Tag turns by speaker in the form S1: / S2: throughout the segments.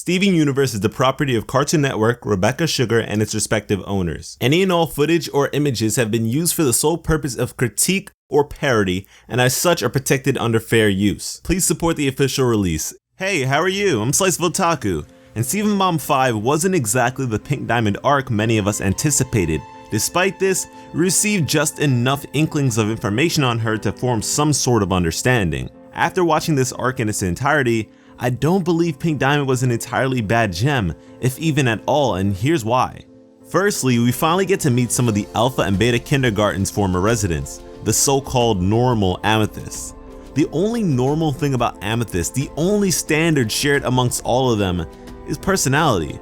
S1: Steven Universe is the property of Cartoon Network, Rebecca Sugar, and its respective owners. Any and all footage or images have been used for the sole purpose of critique or parody, and as such are protected under fair use. Please support the official release. Hey, how are you? I'm Slice of Otaku. And Steven Mom 5 wasn't exactly the Pink Diamond arc many of us anticipated. Despite this, we received just enough inklings of information on her to form some sort of understanding. After watching this arc in its entirety, I don't believe Pink Diamond was an entirely bad gem, if even at all, and here's why. Firstly, we finally get to meet some of the Alpha and Beta Kindergarten's former residents, the so-called normal Amethysts. The only normal thing about Amethyst, the only standard shared amongst all of them, is personality.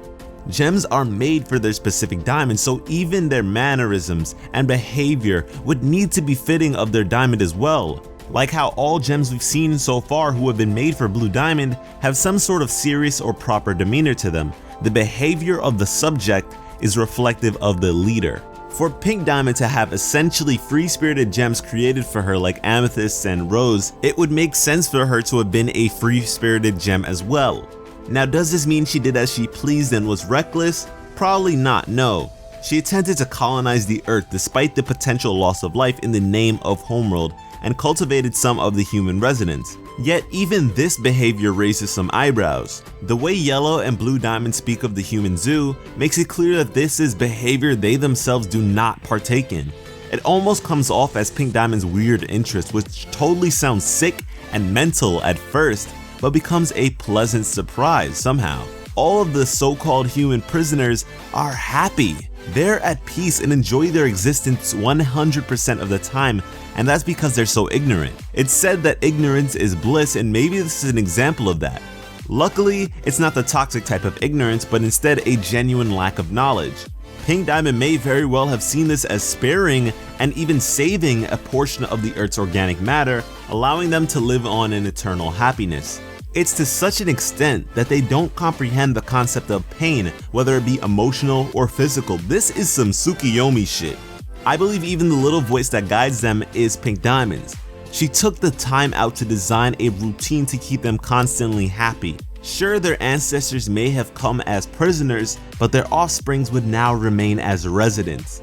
S1: Gems are made for their specific diamond, so even their mannerisms and behavior would need to be fitting of their diamond as well. Like how all gems we've seen so far who have been made for Blue Diamond have some sort of serious or proper demeanor to them, the behavior of the subject is reflective of the leader. For Pink Diamond to have essentially free-spirited gems created for her like Amethyst and Rose, it would make sense for her to have been a free-spirited gem as well. Now, does this mean she did as she pleased and was reckless? Probably not, no. She attempted to colonize the Earth despite the potential loss of life in the name of Homeworld and cultivated some of the human residents. Yet even this behavior raises some eyebrows. The way Yellow and Blue Diamond speak of the human zoo makes it clear that this is behavior they themselves do not partake in. It almost comes off as Pink Diamond's weird interest, which totally sounds sick and mental at first, but becomes a pleasant surprise somehow. All of the so-called human prisoners are happy. They're at peace and enjoy their existence 100% of the time, and that's because they're so ignorant. It's said that ignorance is bliss, and maybe this is an example of that. Luckily, it's not the toxic type of ignorance, but instead a genuine lack of knowledge. Pink Diamond may very well have seen this as sparing and even saving a portion of the Earth's organic matter, allowing them to live on in eternal happiness. It's to such an extent that they don't comprehend the concept of pain, whether it be emotional or physical. This is some Tsukiyomi shit. I believe even the little voice that guides them is Pink Diamond's. She took the time out to design a routine to keep them constantly happy. Sure, their ancestors may have come as prisoners, but their offsprings would now remain as residents.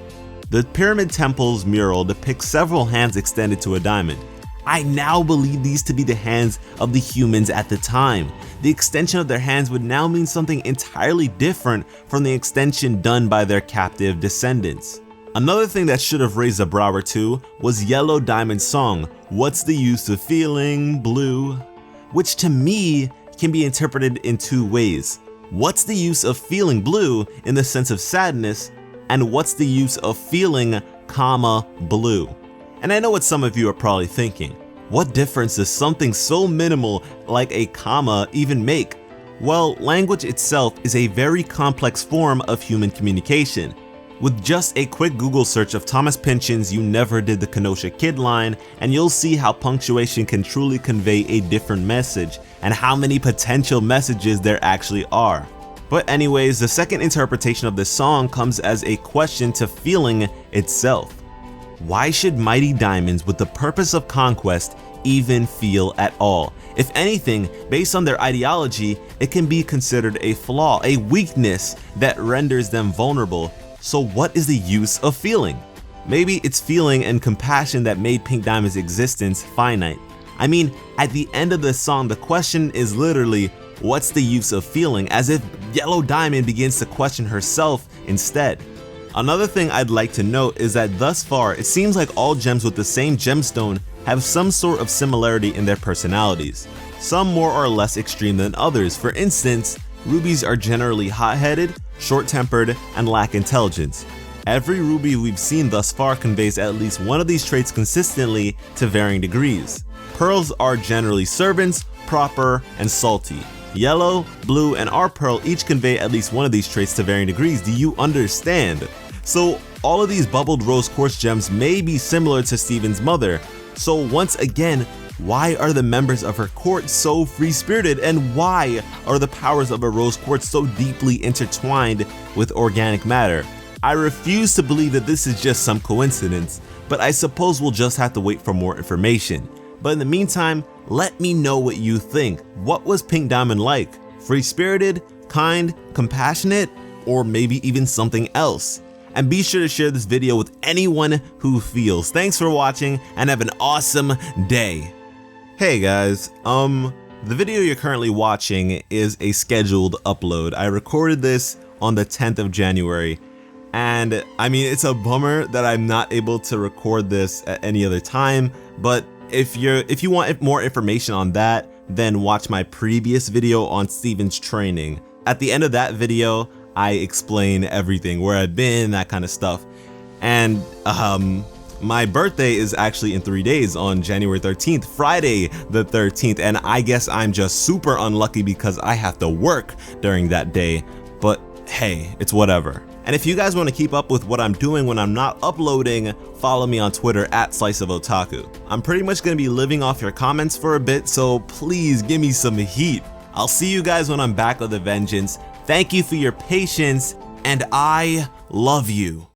S1: The Pyramid Temple's mural depicts several hands extended to a diamond. I now believe these to be the hands of the humans at the time. The extension of their hands would now mean something entirely different from the extension done by their captive descendants. Another thing that should have raised a brow or two was Yellow Diamond's song, "What's the Use of Feeling Blue?" which to me can be interpreted in two ways. What's the use of feeling blue in the sense of sadness, and what's the use of feeling, blue? And I know what some of you are probably thinking. What difference does something so minimal like a comma even make? Well, language itself is a very complex form of human communication. With just a quick Google search of Thomas Pynchon's "You Never Did the Kenosha Kid" line, and you'll see how punctuation can truly convey a different message, and how many potential messages there actually are. But anyways, the second interpretation of this song comes as a question to feeling itself. Why should mighty diamonds with the purpose of conquest even feel at all? If anything, based on their ideology, it can be considered a flaw, a weakness that renders them vulnerable. So what is the use of feeling? Maybe it's feeling and compassion that made Pink Diamond's existence finite. I mean, at the end of the song, the question is literally, what's the use of feeling? As if Yellow Diamond begins to question herself instead. Another thing I'd like to note is that thus far, it seems like all gems with the same gemstone have some sort of similarity in their personalities, some more or less extreme than others. For instance, rubies are generally hot-headed, short-tempered, and lack intelligence. Every ruby we've seen thus far conveys at least one of these traits consistently to varying degrees. Pearls are generally servants, proper, and salty. Yellow, blue, and our pearl each convey at least one of these traits to varying degrees. Do you understand? So all of these bubbled rose quartz gems may be similar to Steven's mother. So once again, why are the members of her court so free-spirited, and why are the powers of a rose quartz so deeply intertwined with organic matter? I refuse to believe that this is just some coincidence, but I suppose we'll just have to wait for more information. But in the meantime, let me know what you think. What was Pink Diamond like? Free-spirited, kind, compassionate, or maybe even something else. And be sure to share this video with anyone who feels. Thanks for watching and have an awesome day. Hey guys, the video you're currently watching is a scheduled upload. I recorded this on the 10th of January, and I mean, it's a bummer that I'm not able to record this at any other time, but if you want more information on that, then watch my previous video on Steven's training. At the end of that video, I explain everything, where I've been, that kind of stuff. And my birthday is actually in 3 days, on January 13th, Friday the 13th, and I guess I'm just super unlucky because I have to work during that day, but hey, it's whatever. And if you guys want to keep up with what I'm doing when I'm not uploading, follow me on Twitter at SliceOfOtaku. I'm pretty much going to be living off your comments for a bit, so please give me some heat. I'll see you guys when I'm back with a vengeance. Thank you for your patience, and I love you.